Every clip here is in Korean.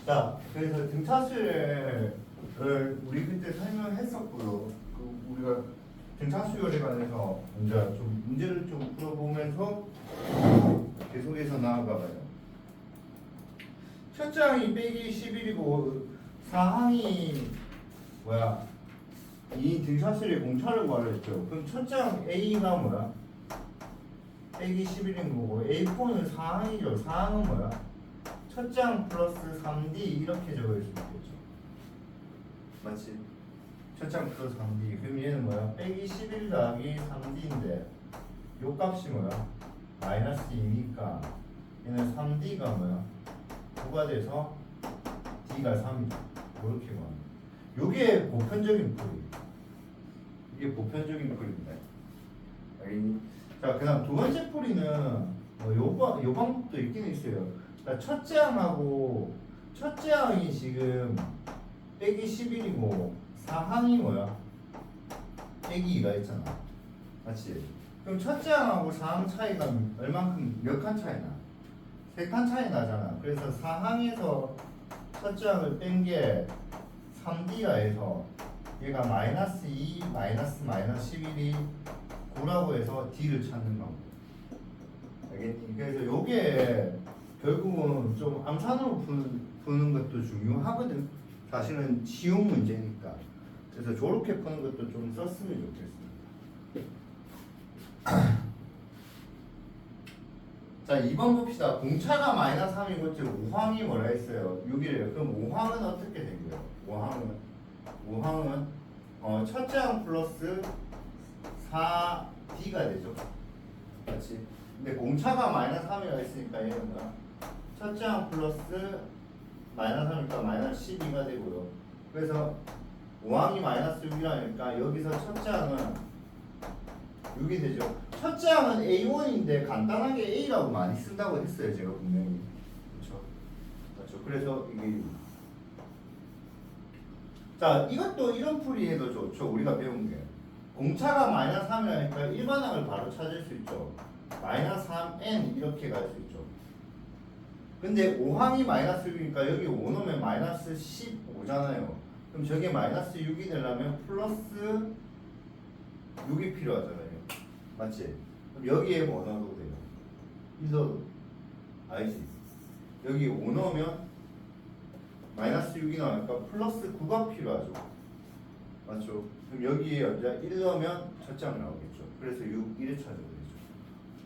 자, 그래서 등차수열을 우리 그때 설명했었고요. 우리가 등차수열에 관해서 이제 좀 문제를 좀 풀어보면서 계속해서 나아가봐요. 첫째 항이 빼기 11이고 사항이 뭐야? 이 등차수열의 공차를 구하랬죠. 그럼 첫째 항 A가 뭐야? 빼기 11인 거고 A4는 사항이죠. 사항은 뭐야? 첫째 항 플러스 3D 이렇게 적을 수 있겠죠. 맞지? 첫째 항 플러스 3D. 그럼 얘는 뭐야? 빼기 11 더하기 3D인데 요 값이 뭐야? 마이너스 2니까 얘는 3D가 뭐야? 9가 돼서 D가 3이다. 이렇게 구하는 요게 보편적인 풀이. 이게 보편적인 풀입니다. 자, 그 다음 두 번째 풀이는 요 방법도 있긴 있어요. 자, 첫째 항하고 첫째 항이 지금 빼기 11이고 사항이 뭐야? 빼기 2가 있잖아. 맞지? 그럼 첫째 항하고 사항 차이가 얼만큼 몇 칸 차이 나? 3칸 차이 나잖아. 그래서 사항에서 첫째 항을 뺀 게 3D라 해서 얘가 마이너스 2 마이너스 11이 9라고 해서 D를 찾는 방법. 알겠니? 그래서 요게 결국은 좀 암산으로 푸는 것도 중요하거든. 사실은 쉬운 문제니까. 그래서 저렇게 푸는 것도 좀 썼으면 좋겠습니다. 자, 2번 봅시다. 공차가 마이너스 3이고 5항이 뭐라 했어요? 6이래요. 그럼 5항은 어떻게 된 거예요? 5항은 첫째 항 플러스 4D가 되죠. 그렇지? 근데 공차가 마이너스 3이라 했으니까 얘는 뭐야? 첫째 항 플러스 마이너스 3이니까 마이너스 12가 되고요. 그래서 5항이 마이너스 6이라니까 여기서 첫째 항은 6이 되죠. 첫째 항은 A1인데 간단하게 A라고 많이 쓴다고 했어요. 제가 분명히. 그렇죠. 그래서 이게 자, 이것도 이런 풀이해도 좋죠. 우리가 배운 게. 공차가 마이너스 3이라니까 일반항을 바로 찾을 수 있죠. 마이너스 3n 이렇게 갈 수 있죠. 근데 5항이 마이너스 6이니까 여기 5 넣으면 마이너스 15잖아요. 그럼 저게 마이너스 6이 되려면 플러스 6이 필요하잖아요. 맞지? 그럼 여기에 뭐 넣어도 돼요? 1 넣어도 알지? 여기 5 넣으면 마이너스 6이 나오니까 플러스 9가 필요하죠. 맞죠? 그럼 여기에 이제 1 넣으면 첫째 항 나오겠죠. 그래서 6, 1을 찾아야 되죠.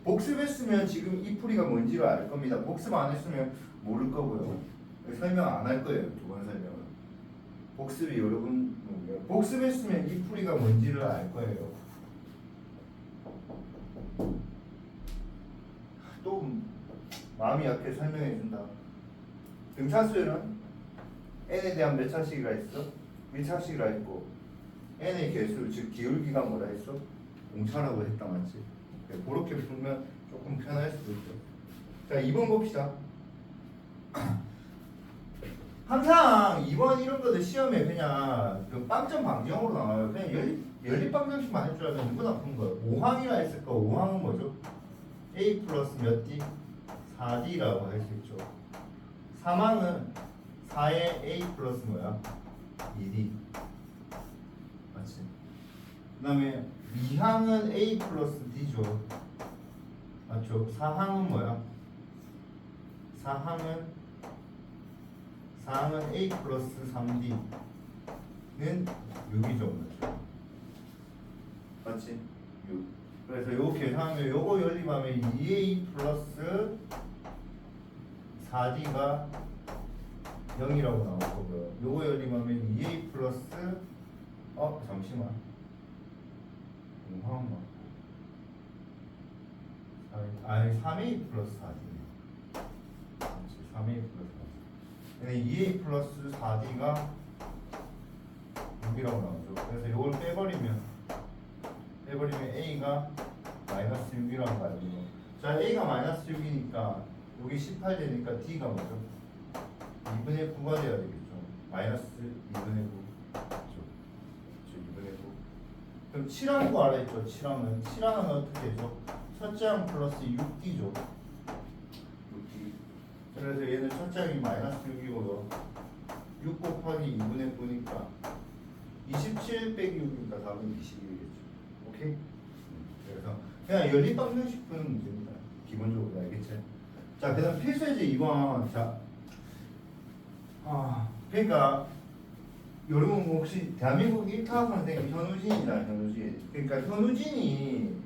복습했으면 지금 이 풀이가 뭔지를 알 겁니다. 복습 안 했으면 모를 거고요. 설명 안 할 거예요. 두 번 설명은. 복습이 여러분 복습했으면 이 풀이가 뭔지를 알 거예요. 또 마음이 약해 설명해 준다. 등차수열은 n에 대한 몇 차식이라 했어? 밀차식이라 했고 n의 개수 즉 기울기가 뭐라 했어? 공차라고 했다 맞지? 그렇게 풀면 조금 편할 수도 있죠. 자, 2번 봅시다. 항상 2번 이런 것들 시험에 그냥 그 빵점 방정으로 나와요. 그냥 연립방정식만 할 줄 알면 누구나 푼 거예요. 5항이라 했을 거 5항은 뭐죠? A 플러스 몇 D? 4D라고 할 수 있죠. 3항은 4의 A 플러스 뭐야? 2D. 맞지? 그 다음에 2항은 A 플러스 D죠. 맞죠? 4항은 뭐야? 4항은 A 플러스 3D는 6이죠. 맞죠? 맞지? 6. 그래서 요 계산하면 요거 연립하면 2A 플러스 4D가 0이라고 나올 거고요. 요거 연립하면 2A 플러스 잠시만. 5항 맞고 3A 플러스 4D 3A 플러스 4D 2A 플러스 4D가 6이라고 나오죠. 그래서 이걸 빼버리면 A가 마이너스 6이라고 가지고 자, A가 마이너스 6이니까 여기 18 되니까 D가 뭐죠? 2분의 9가 돼야 되겠죠. 마이너스 2분의 9 그렇죠. 2분의 9 그럼 7항 구하라 했죠. 7항은 어떻게 되죠? 첫째 항 플러스 6D죠. 6D. 그래서 얘는 첫째 항이 마이너스 6이고요. 그러니까 답은 21이겠죠. 오케이? 그래서 그냥 연립방정식 푸는 문제입니다. 기본적으로 알겠지? 자, 그 다음 필수예제 2번. 자, 그러니까 여러분 혹시 대한민국 1타 선생님 현우진이다, 현우진. 그러니까 현우진이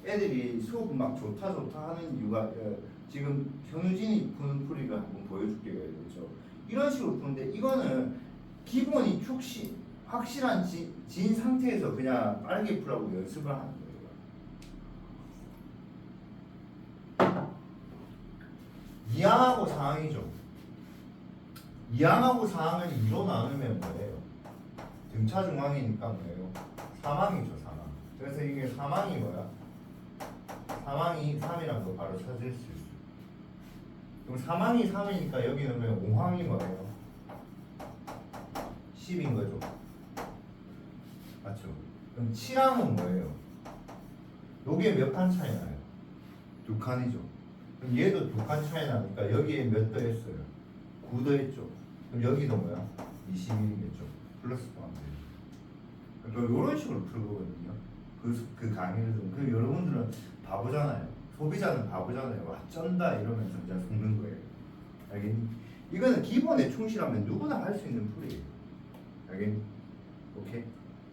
애들이 수업 막 좋다 하는 이유가 지금 현우진이 푸는 풀이를 한번 보여줄게요. 그렇죠? 이런 식으로 푸는데 이거는 기본이 확실한 진 상태에서 그냥 빠르게 풀라고 연습을 하는 거예요. 2항하고 4항이죠. 2항하고 4항을 2로 나누면 뭐예요? 등차 중항이니까 뭐예요? 3항이죠, 3항. 그래서 이게 3항이 뭐야? 3항이 3이라는 거 바로 찾을 수 있어요. 그럼 3항이 3이니까 여기 넣으면 5항이 뭐예요? 10인 거죠. 맞죠? 그럼 7항은 뭐예요? 요게 몇 칸 차이 나요? 2칸이죠. 그럼 얘도 2칸 차이 나니까 여기에 몇 더했어요? 9 더했죠. 그럼 여기도 뭐야? 21이겠죠. 플러스 포함돼요. 그러니까 이런 식으로 풀거든요. 그 강의를 좀. 그럼 여러분들은 바보잖아요. 소비자는 바보잖아요. 와 쩐다 이러면서 그냥 속는 거예요. 알겠니? 이거는 기본에 충실하면 누구나 할 수 있는 풀이에요. 알겠니? 오케이?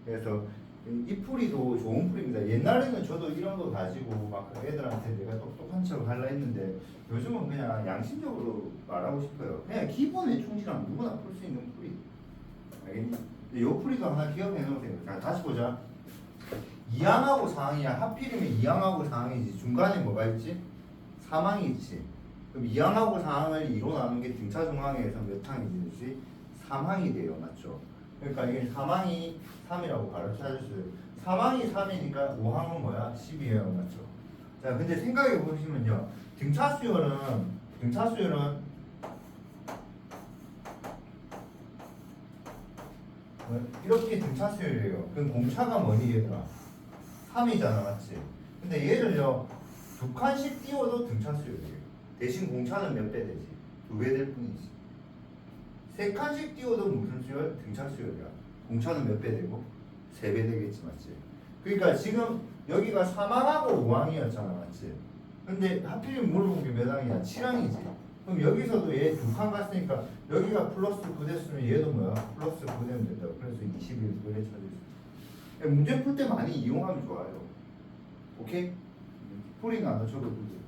그래서 이 풀이도 좋은 풀입니다. 옛날에는 저도 이런 거 가지고 막 애들한테 내가 똑똑한 척 하려 했는데 요즘은 그냥 양심적으로 말하고 싶어요. 그냥 기본에 충실하면 누구나 풀 수 있는 풀이. 알겠니? 이 풀이도 하나 기억해 놓으세요. 자, 다시 보자. 2항하고 4항이야. 하필이면 2항하고 4항이지. 중간에 뭐가 있지? 3항이 있지. 그럼 2항하고 4항을 2로 나눈 게 등차 중항에서 몇 항이지? 3항이 돼요. 맞죠? 그러니까 이게 3항이 3이라고 바로 찾으셔요. 3항이 3이니까 5항은 뭐야? 10이에요. 맞죠? 자, 근데 생각해 보시면요. 등차 수열은 이렇게 등차 수열이에요. 그럼 공차가 뭐니 얘들아? 3이잖아. 맞지? 근데 얘를요. 2칸씩 띄워도 등차 수열이에요. 대신 공차는 몇 배 되지? 2배 될 뿐이지. 3칸씩 띄워도 무슨 수열? 등차 수열이야. 공차는 몇 배 되고? 3배 되겠지. 맞지? 그러니까 지금 여기가 3항하고 5항이었잖아. 맞지? 근데 하필이면 물어본 게 몇 항이야? 7항이지. 그럼 여기서도 얘 2칸 갔으니까 여기가 플러스 9 됐으면 얘도 뭐야? 플러스 9 되면 된다고. 그래서 21 그래 찾을 수 있어. 문제 풀 때 많이 이용하면 좋아요. 오케이? 풀이나 안 적어도 돼.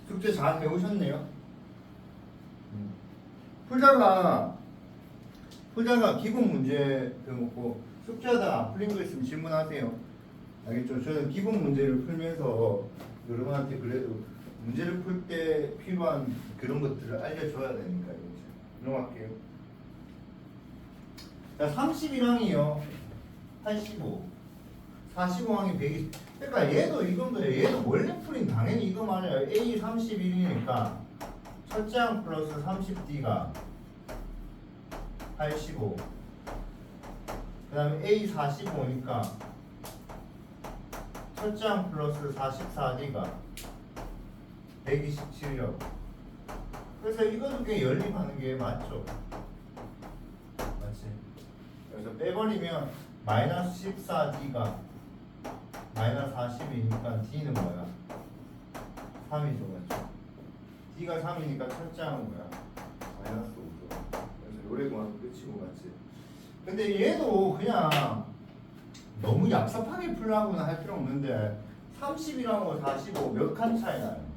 숙제 잘 배우셨네요. 풀다가 기본 문제 배우고 숙제하다 안 풀린 거 있으면 질문하세요. 알겠죠? 저는 기본 문제를 풀면서 여러분한테 그래도 문제를 풀 때 필요한 그런 것들을 알려줘야 되니까 이제 넘어갈게요. 자, 31항이요. 85. 45항이 120. 그러니까 얘도 이건데 얘도 원래 풀인 당연히 이거 말이야. A 31이니까 첫째 항 플러스 30D가 85. 그 다음에 A 45니까 첫째 항 플러스 44D가 127이라고. 그래서 이거는 꽤 연립하는 게 맞죠? 맞지? 그래서 빼버리면 마이너스 14D가 마이너스 40이니까 D는 뭐야? 3이죠. 맞죠? D가 3이니까 첫째 항은 뭐야? 마이너스 5죠. 그래서 요래만 끝이고 맞지? 근데 얘도 그냥 너무 얍삽하게 풀라고는 할 필요 없는데 30이랑 45 몇 칸 차이 나요?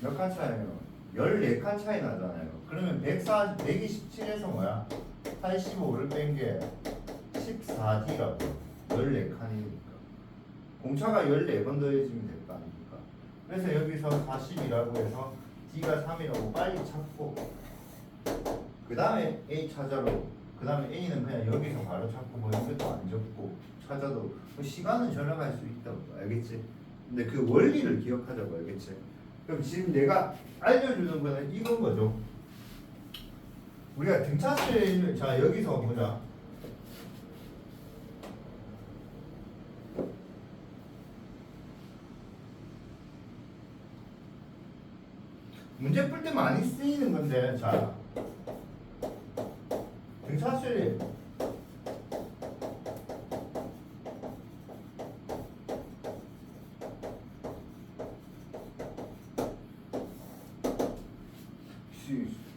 몇 칸 차이나요? 14칸 차이 나잖아요. 그러면 127에서 뭐야? 85를 뺀 게 14D라고. 14칸이니까. 공차가 14번 더해지면 될 거 아닙니까? 그래서 여기서 40이라고 해서 D가 3이라고 빨리 찾고 그 다음에 A 찾아로 그 다음에 A는 그냥 여기서 바로 찾고 뭐 이것도 안 적고 찾아도 시간은 절약할 수 있다고. 알겠지? 근데 그 원리를 기억하자고. 알겠지? 그럼 지금 내가 알려주는 거는 이건 거죠. 우리가 등차수를 자 여기서 보자. 문제 풀 때 많이 쓰이는 건데 자 등차수열이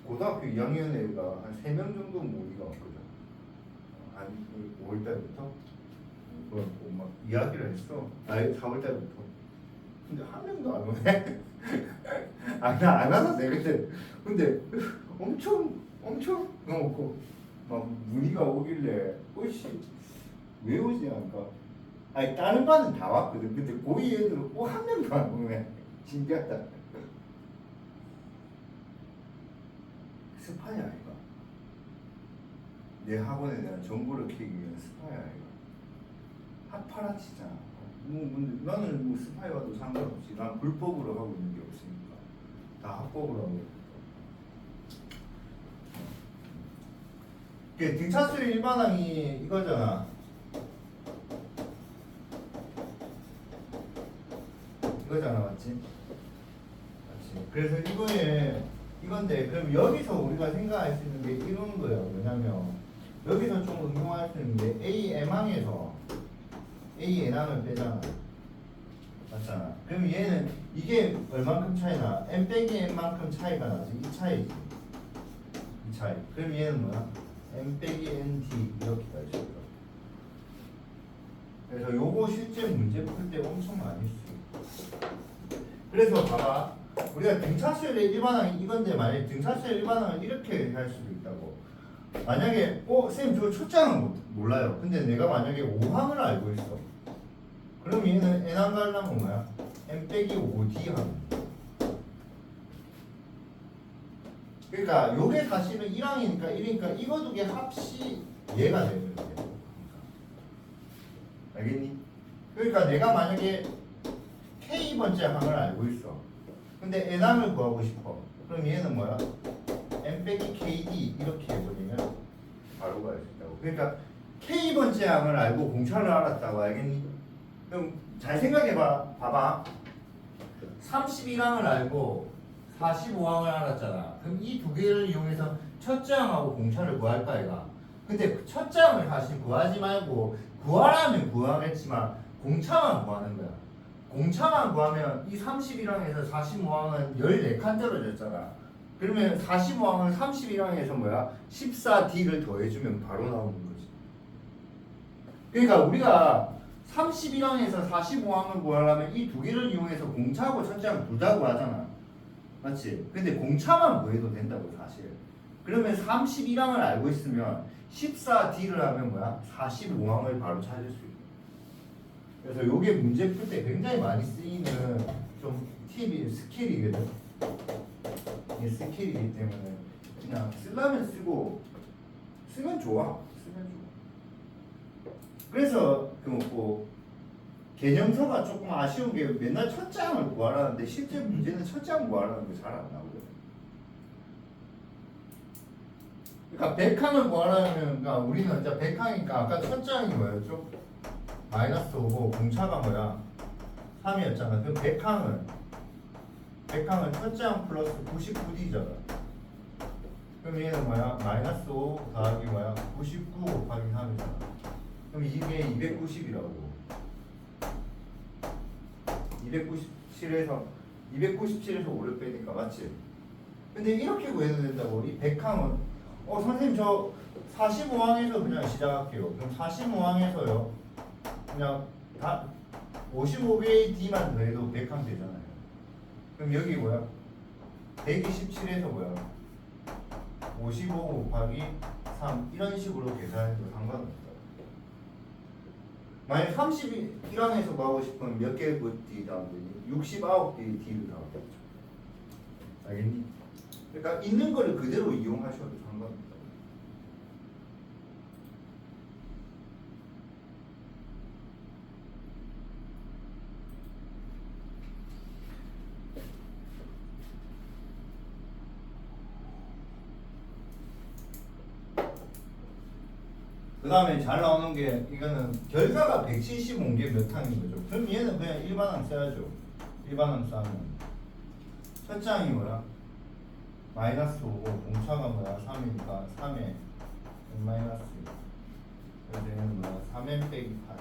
고등학교 2학년 애가 한 3명 정도 모의가 왔거든. 한 5월 달부터 막 이야기를 했어. 아예 4월 달부터. 근데 한 명도 안 오네. 안 와서 내가 근데 엄청 먹고 막 문의가 오길래 어이씨 왜 오지 않을까? 아니 다른 반은 다 왔거든. 근데 고이 애들은 꼭 한 명도 안 오네. 신기하다. 스파이 아이가? 내 학원에 대한 정보를 캐기 위한 스파이 아이가? 핫파라치잖아. 나는 뭐 스파이 와도 상관없지. 난 불법으로 하고 있는 게 없으니까. 다 합법으로 하고 있어. 등차수열 일반항이 이거잖아. 이거잖아, 맞지? 맞지? 그래서 이건데 그럼 여기서 우리가 생각할 수 있는 게 이런 거예요. 뭐냐면 여기서 좀 응용할 수 있는 게 A M항에서 A N항을 빼잖아. 맞잖아. 그럼 얘는 이게 얼만큼 차이나? M 빼기 N만큼 차이가 나지. 이 차이지. 이 차이. 그럼 얘는 뭐야? M 빼기 NT 이렇게 가죠. 그래서 요거 실제 문제 풀 때 엄청 많이 쓰여. 그래서 봐봐. 우리가 등차수열의 일반항이 이건데 만약에 등차수열 일반항을 이렇게 할 수도 있다고. 만약에 쌤 저 첫장은 몰라요. 근데 내가 만약에 5항을 알고 있어. 그럼 얘는 N항 가려면 뭐야? M 빼기 5D항. 그러니까 요게 사실은 1항이니까 1이니까 이거 두 개 합시 얘가 되는 거야. 알겠니? 그러니까 내가 만약에 K번째 항을 알고 있어. 근데 N항을 구하고 싶어. 그럼 얘는 뭐야? M 빼기 KD 이렇게 해버리면 바로 구할 수 있다고. 그러니까 K번째 항을 알고 공차를 알았다고. 알겠니? 그럼 잘 생각해봐. 봐봐. 31항을 알고 45항을 알았잖아. 그럼 이 두 개를 이용해서 첫째 항하고 공차를 구할까 이가. 근데 첫째 항을 사실 구하지 말고 구하라면 구하겠지만 공차만 구하는 거야. 공차만 구하면 이 31항에서 45항은 14칸 떨어졌잖아. 그러면 45항은 31항에서 뭐야? 14D를 더해주면 바로 나오는 거지. 그러니까 우리가 31항에서 45항을 구하려면 이 두 개를 이용해서 공차하고 첫째항 둘 다 구하잖아. 맞지? 근데 공차만 구해도 된다고 사실. 그러면 31항을 알고 있으면 14D를 하면 뭐야? 45항을 바로 찾을 수 있어. 그래서 요게 문제 풀 때 굉장히 많이 쓰이는 좀 팁이 스킬이거든. 이게 스킬이기 때문에 그냥 쓰려면 쓰고 쓰면 좋아. 쓰면 좋아. 그래서 뭐 개념서가 조금 아쉬운 게 맨날 첫 장을 구하라는데 실제 문제는 첫 장 구하라는 게 잘 안 나오거든. 그러니까 100항을 구하라면 그러니까 우리는 이제 100항이니까 아까 첫 장이 뭐였죠? 마이너스 5고 공차가 뭐야? 3이었잖아. 그럼 100항은 첫장 플러스 99D잖아. 그럼 얘는 뭐야? 마이너스 5 더하기 뭐야? 99 곱하기 3이잖아. 그럼 이게 290이라고. 297에서 5를 빼니까 맞지? 근데 이렇게 구해도 된다고. 이 100항은 선생님 저 45항에서 그냥 시작할게요. 그럼 45항에서요 그냥 다 55배의 D만 더해도 100항 되잖아요. 그럼 여기 뭐야? 127에서 뭐야? 55 곱하기 3 이런 식으로 계산해도 상관없어요. 만약 31항에서 구하고 싶으면 몇 개의 D 다음 되니? 69개의 D를 다음 되죠. 알겠니? 그러니까 있는 거를 그대로 이용하셔도 상관없다. 그 다음에 잘 나오는 게 이거는 결과가 175개 몇 항인 거죠. 그럼 얘는 그냥 일반항 써야죠. 일반항 써면 첫 장이 뭐야? 마이너스 5고 공차가 뭐야 3이니까 3에 n 마이너스 2 그래서 얘는 뭐야 3n 빼기 8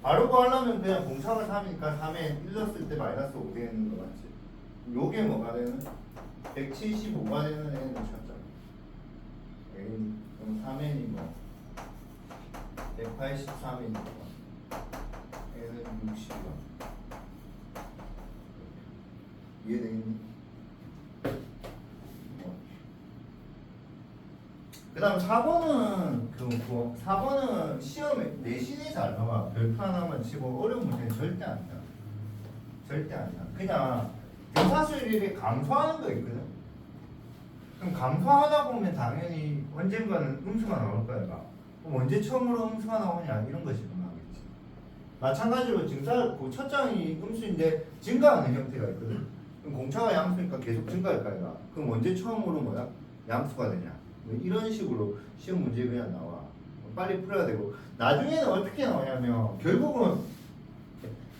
바로 구하려면 그냥 공차가 3이니까 3에 1 넣었을 때 마이너스 5 되는 거 맞지? 요게 뭐가 되는? 175가 되는 애는 찾잖아. 그럼 3n이 뭐 183이니까 얘는 60이야. 이해되겠니? 그 다음 4번은 4번은 시험에 내신에 잘 나와. 별표 하나만 치고 어려운 문제는 절대 안 돼. 절대 안 돼. 그냥 등차수열이 감소하는 거 있거든. 그럼 감소하다 보면 당연히 언젠가는 음수가 나올 거야. 그럼 언제 처음으로 음수가 나오냐 이런 것이 나오겠지. 마찬가지로 그 첫 장이 음수인데 증가하는 형태가 있거든. 그럼 공차가 양수니까 계속 증가할 거야. 그럼 언제 처음으로 뭐야? 양수가 되냐? 뭐 이런 식으로 시험 문제 그냥 나와. 빨리 풀어야 되고 나중에는 어떻게 나오냐면 결국은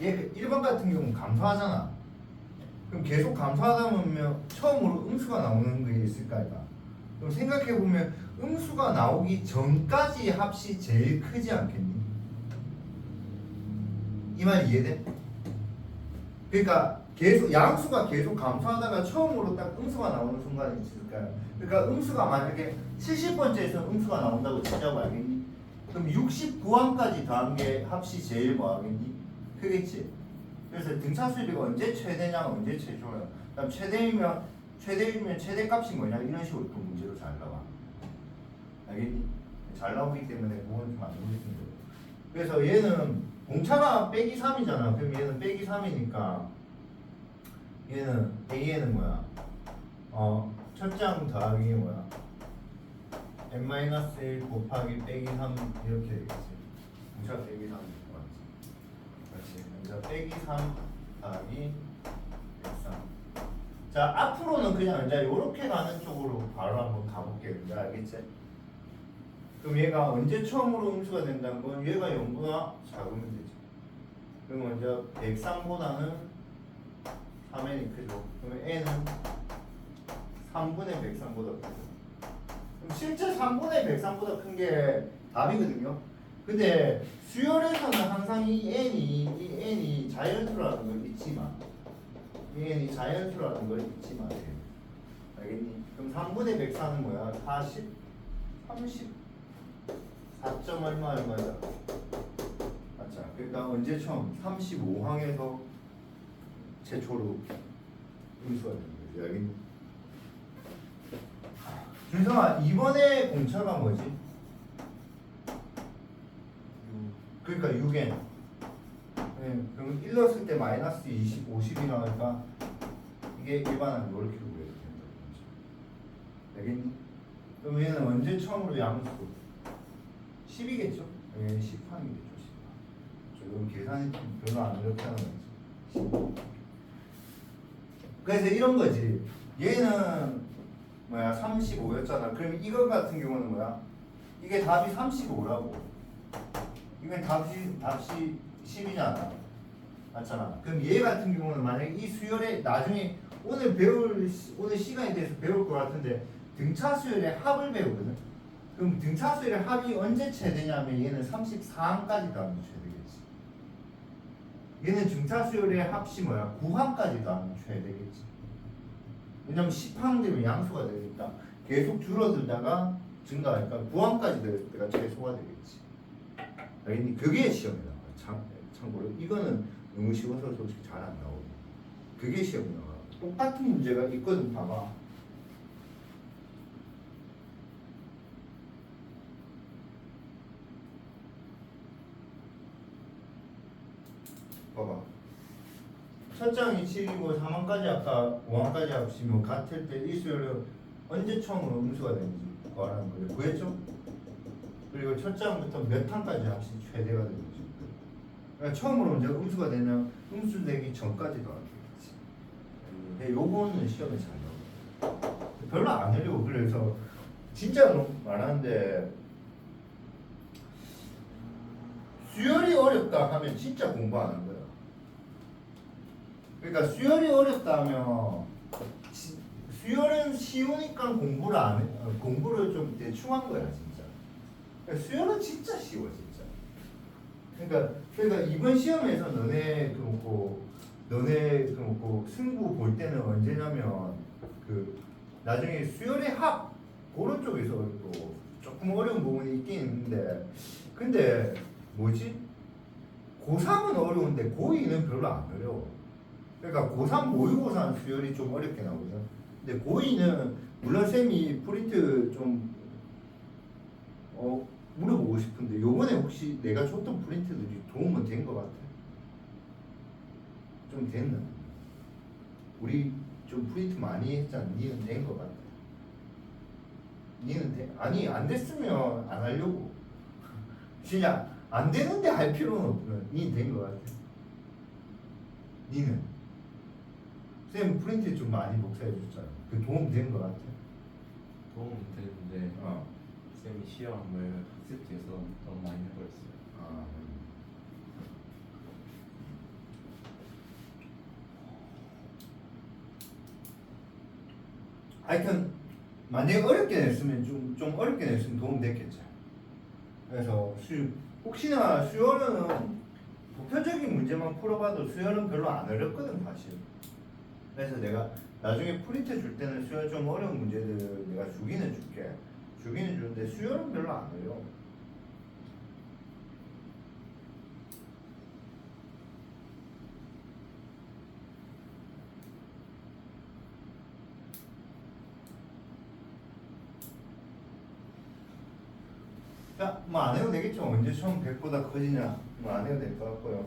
얘 1번 같은 경우는 감소하잖아. 그럼 계속 감소하다 보면 처음으로 음수가 나오는 게 있을 거 아이가. 그럼 생각해보면 음수가 나오기 전까지 합이 제일 크지 않겠니? 이 말 이해돼? 그러니까 계속 양수가 계속 감소하다가 처음으로 딱 음수가 나오는 순간이 있을까요? 그러니까 음수가 만약에 70번째에서 음수가 나온다고 치자고 알겠니? 그럼 69항까지 더한 게 합이 제일 뭐 하겠니? 크겠지? 그래서 등차수열이가 언제 최대냐 언제 최초야. 그다음 최대이면 최대값이 뭐냐 이런 식으로 또 문제로 잘 나와. 알겠니? 잘 나오기 때문에 그건 좀 안 보겠습니다. 그래서 얘는 공차가 빼기 3이잖아. 그럼 얘는 빼기 3이니까 얘는 A에는 뭐야? 첫 장 더하기 뭐야? n-1 곱하기 빼기 3 이렇게 되겠지. 공차가 빼기 3 그렇지. 먼저 빼기 3 더하기 103. 자 앞으로는 그냥 이제 이렇게 가는 쪽으로 바로 한번 가볼게요. 이제 알겠지? 그럼 얘가 언제 처음으로 음수가 된다는 건 얘가 0보다 작으면 되지. 그럼 먼저 103보다는 3n이 크죠. 그러면 n은 3분의 103보다 크죠. 그럼 실제 3분의 103보다 큰 게 답이거든요. 근데 수열에서는 항상 이 n이 자연수라는 걸 잊지마. 이 n이 자연수라는 걸 잊지 마세요. 알겠니? 그럼 3분의 104는 뭐야? 40, 30, 4점 얼마야? 맞자. 그러니까 언제 처음? 35항에서 최초로 음수가 되는 거지. 알겠니? 준성아, 이번에 공차가 뭐지? 그러니까 6n. 네, 그럼 1 넣었을 때 마이너스 20, 50이 나오니까 이게 일반항 이렇게 구해야 된다. 알겠니? 그럼 얘는 언제 처음으로 양수? 10이겠죠? 얘는 10항이겠죠. 10항. 지금 계산이 좀 별로 안 어렵게 하는 거지. 그래서 이런 거지. 얘는 뭐야 35였잖아. 그럼 이거 같은 경우는 뭐야? 이게 답이 35라고. 이건 답이 10이잖아. 맞잖아. 그럼 얘 같은 경우는 만약에 이 수열에 나중에 오늘 시간에 대해서 배울 것 같은데 등차 수열의 합을 배우거든. 그럼 등차 수열의 합이 언제 최대냐면 얘는 34항까지 더하면 최대겠지. 얘는 등차 수열의 합이 뭐야? 9항까지 더하면 최대겠지. 왜냐면 10항 되면 양수가 되니까 계속 줄어들다가 증가하니까 9항까지 될 때가 최소가 되겠지. 알겠니? 그게 시험에 나와. 참고로 이거는 너무 쉬워서 솔직히 잘 안 나오고 그게 시험에 나와. 똑같은 문제가 있거든. 봐봐. 봐봐. 첫 장이 7이고 3항까지 아까 5항까지 합치면 같을 때 이 수열은 언제 처음으로 음수가 되는지 구하라는 거예요. 구했죠? 그리고 첫 장부터 몇 항까지 합치 최대가 되는지. 그러니까 처음으로 이제 음수가 되면 음수 되기 전까지도 안 되겠지. 근데 요거는 시험에 잘 나와요. 별로 안 하려고. 그래서 진짜 말하는데 수열이 어렵다 하면 진짜 공부 안 한 거야. 그러니까 수열이 어렵다 하면 수열은 쉬우니까 공부를 안 해. 공부를 좀 대충 한 거야 진짜. 수열은 진짜 쉬워 진짜. 그러니까 이번 시험에서 너네 승부 볼 때는 언제냐면 나중에 수열의 합 그런 쪽에서 또 조금 어려운 부분이 있긴 있는데 근데 뭐지? 고3은 어려운데 고2는 별로 안 어려워. 그러니까 고3 모의고사 수열이 좀 어렵게 나오거든. 근데 고2는 물론 쌤이 프린트 좀 물어보고 싶은데 요번에 혹시 내가 줬던 프린트들이 도움은 된 것 같아? 좀 됐나? 우리 좀 프린트 많이 했잖아. 니는 된 것 같아. 니는 아니 안 됐으면 안 하려고. 진짜 안 되는데 할 필요는 없구나. 니는 된 것 같아. 니는 쌤 프린트 좀 많이 복사해 줬잖아. 그 도움 된 것 같아. 도움은 되는데 쌤이 시험을 학습지에서 너무 많이 해버렸어요. 하여튼 만약에 어렵게 냈으면 좀 어렵게 냈으면 도움 됐겠죠. 그래서 혹시나 수열은 보편적인 문제만 풀어봐도 수열은 별로 안 어렵거든 사실. 그래서 내가 나중에 프린트 줄 때는 수열 좀 어려운 문제들 내가 주기는 줄게. 주기는 주는데 수열은 별로 안 어려워. 자, 뭐 안 해도 되겠죠. 언제 처음 100보다 커지냐. 뭐 안 해도 될 것 같고요.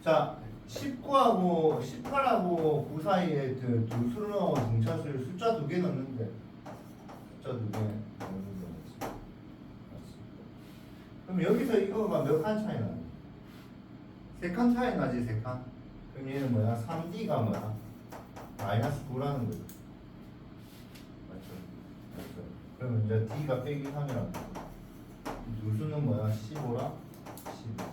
자, 19하고 18하고 9 사이에 두 수로 등차수를 숫자 2개 넣는데 숫자 2개 넣는데 그럼 여기서 이거가 몇 칸 차이 나냐? 3칸 차이 나지 3칸. 그럼 얘는 뭐야? 3D가 뭐야? 마이너스 9라는 거죠. 맞죠? 그러면 이제 D가 빼기 3이라고. 두 수는 뭐야? 15랑 15.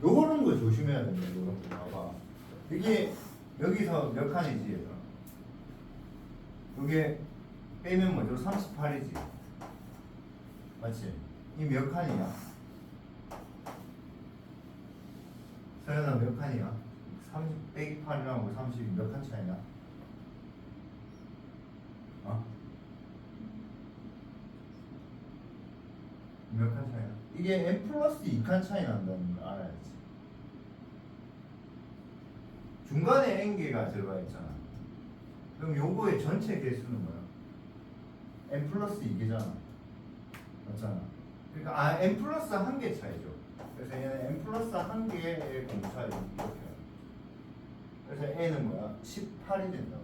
요거는 거 조심해야 된다. 요거 봐봐. 이게 여기서 몇 칸이지 얘들아? 요게 빼면 뭐죠? 38이지. 맞지? 이 몇 칸이야? 서연아 몇 칸이야? 30 빼기 8이랑 30이 몇 칸 차이나? 몇 칸 차이나? 이게 n 플러스 2칸 차이 난다는 거 알아야지. 중간에 n개가 들어가 있잖아. 그럼 요거의 전체 개수는 뭐야? n 플러스 2개잖아. 맞잖아. 그러니까 n 플러스 1개 차이죠. 그래서 얘는 n 플러스 1개의 공차 이렇게 해요. 그래서 n은 뭐야? 18이 된다고.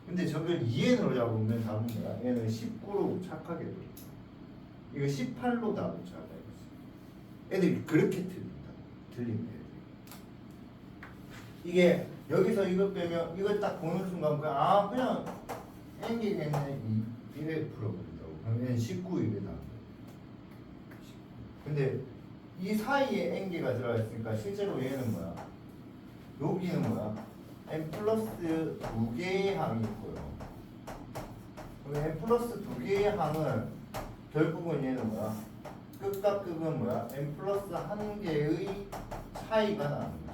근데 저걸 2n으로 잡으면 답은 뭐야? n은 19로 착하게 돼. 이거 18로 답을 잡아야 돼. 애들이 그렇게 틀린다. 이게 여기서 이거 빼면 이걸 딱 보는 순간 그냥 n개겠네 이래 풀어버린다고. 그럼 n 19 이래 답. 근데 이 사이에 n개가 들어가 있으니까 실제로 얘는 뭐야? 여기는 뭐야? n 플러스 2개의 항이 있고요. 그럼 n 플러스 2개의 항은 결국은 얘는 뭐야? 끝과 끝은 뭐야? n 플러스 1개의 차이가 나는 거야.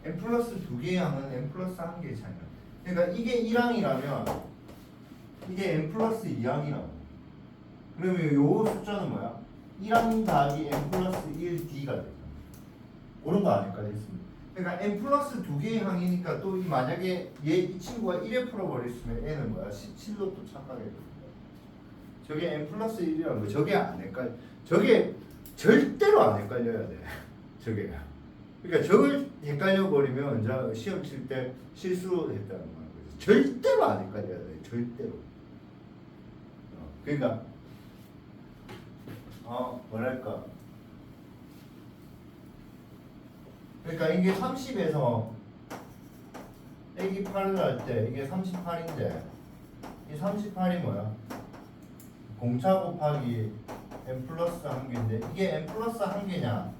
n 플러스 2개의 항은 n 플러스 1개의 차이가. 그러니까 이게 1항이라면 이게 n 플러스 2항이라고. 그러면 요 숫자는 뭐야? 1항 더하기 n 플러스 1d가 되잖아. 그런 거 아닐까 됐습니다. 그러니까 n 플러스 2개의 항이니까 또 만약에 이 친구가 1에 풀어버렸으면 n은 뭐야? 17로 또 착하게 됩니다. 저게 n 플러스 1이라는 거. 저게 안 헷갈려. 저게 절대로 안 헷갈려야 돼. 저게. 그러니까 저걸 헷갈려 버리면 이제 시험 칠 때 실수했다는 거예요. 절대로 안 헷갈려야 돼. 절대로. 그러니까 뭐랄까. 그러니까 이게 30에서 빼기 8을 할 때 이게 38인데 이 38이 뭐야? 공차 곱하기 n 플러스 한 개인데 이게 n 플러스 한 개냐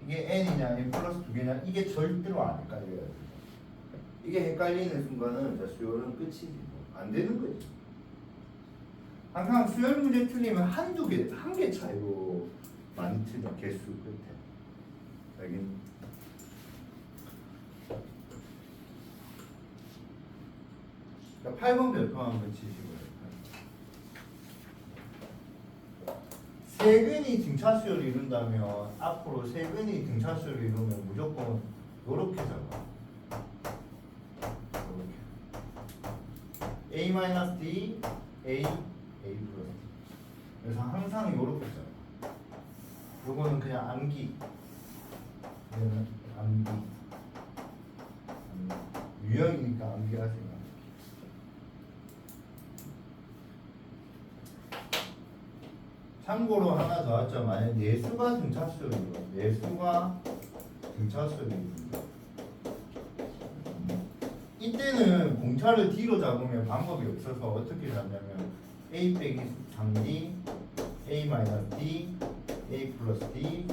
이게 n이냐 n 플러스 두 개냐 이게 절대로 안 헷갈려요. 이게 헷갈리는 순간은 자 수열은 끝이지 안 되는 거지. 항상 수열 문제 틀리면 한 개 차이로 많이 틀려 개수 끝에. 여기 그러니까 8번 별표 한번 치시고요. 세근이 등차수열을 이룬다면 앞으로 세근이 등차수열을 이루면 무조건 요렇게 잡아. 요렇게 a-d a 플러스 d. 그래서 항상 요렇게 잡아. 요거는 그냥 암기. 얘는 암기. 유형이니까 암기하세요. 참고로 하나 더 하죠. 만약 내수가 등차수열이고 내수가 등차수열입니다. 이때는 공차를 D로 잡으면 방법이 없어서 어떻게 잡냐면 A 빼기 3D A 마이너스 D A 플러스 D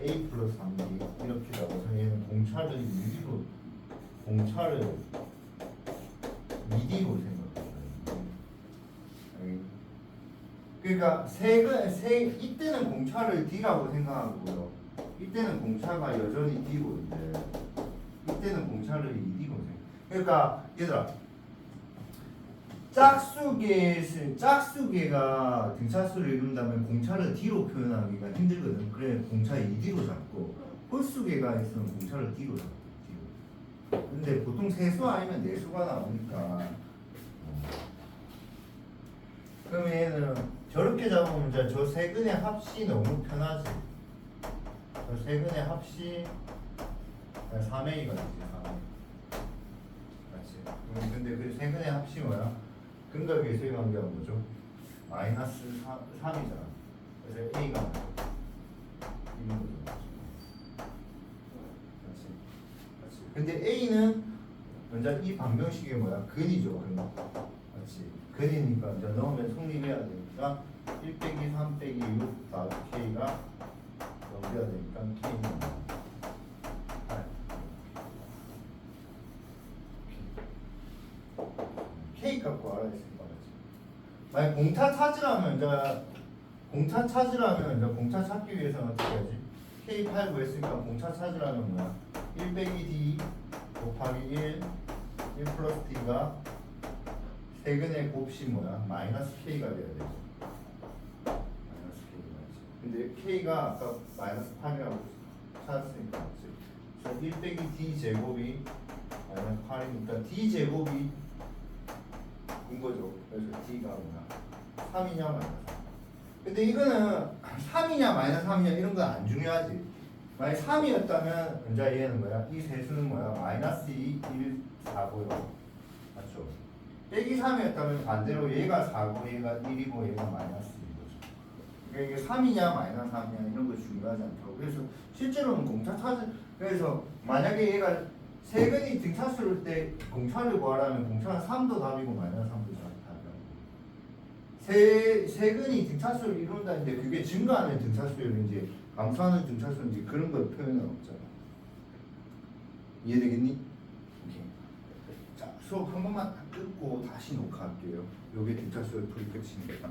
A 플러스 3D 이렇게 잡아서 얘는 공차를 2D로 생각해요. 그러니까 이때는 공차를 D라고 생각하고요. 이때는 공차가 여전히 D고 있는데 이때는 공차를 2D로 생각. 그러니까 얘들아 짝수계가 등차수를 이룬다면 공차를 D로 표현하기가 힘들거든. 그래 공차 2D로 잡고 홀수계가 있으면 공차를 D로 잡고 D로. 근데 보통 세수 아니면 내수가 나오니까 그럼 얘는 저렇게 잡으면 이제 저 세근의 합이 너무 편하지. 저 세근의 합이 3A가 되지. 3A. 맞지? 근데 그 세근의 합이 뭐야? 근각의 세관계가 뭐죠? 마이너스 3이잖아. 그래서 A가 이런 거죠. 맞지? 맞지? 근데 A는 먼저 이 방정식이 뭐야? 근이죠. 근. 맞지? 근이니까 이제 넣으면 성립해야 되니까 1 빼기 3 빼기 6 더하기 K가 넘겨야 되니까 K는 8. K 값고 알아야 되니까 만약 공차 찾으라면 공차 찾기 위해서는 어떻게 하지? K8 구했으니까 공차 찾으라면 뭐야? 1 빼기 D 곱하기 1 플러스 D가 세근의 곱이 뭐야? 마이너스 K가 돼야 되고 마이너스 K가 맞지? 근데 K가 아까 마이너스 8이라고 찾았으니까 맞지? 그래서 1 빼기 D 제곱이 마이너스 8이니까 D 제곱이 인 거죠. 그래서 D가 뭐야? 3이냐 마이너스 3. 근데 이거는 3이냐 마이너스 3이냐 이런 건 안 중요하지. 만약 3이었다면 이제 얘는 뭐야? 이 세수는 뭐야? 마이너스 2, 1, 4고요. 맞죠? 빼기 3이었다면 반대로 얘가 4고 얘가 1이고 얘가 마이너스 2인 거죠. 그러니까 이게 3이냐 마이너스 3이냐 이런 거 중요하지 않다고. 그래서 실제로는 공차 찾을 그래서 만약에 얘가 세근이 등차수일 때 공차를 구하라면 공차는 3도 답이고 마이너스 3도 답이고 세근이 등차수를 이룬다는데 그게 증가하는 등차수율인지 감소하는 등차수인지 그런 걸 표현은 없잖아. 이해되겠니? 오케이. 자 수업 한 번만 끊고 다시 녹화할게요. 요게 등차수율 풀이 끝입니다.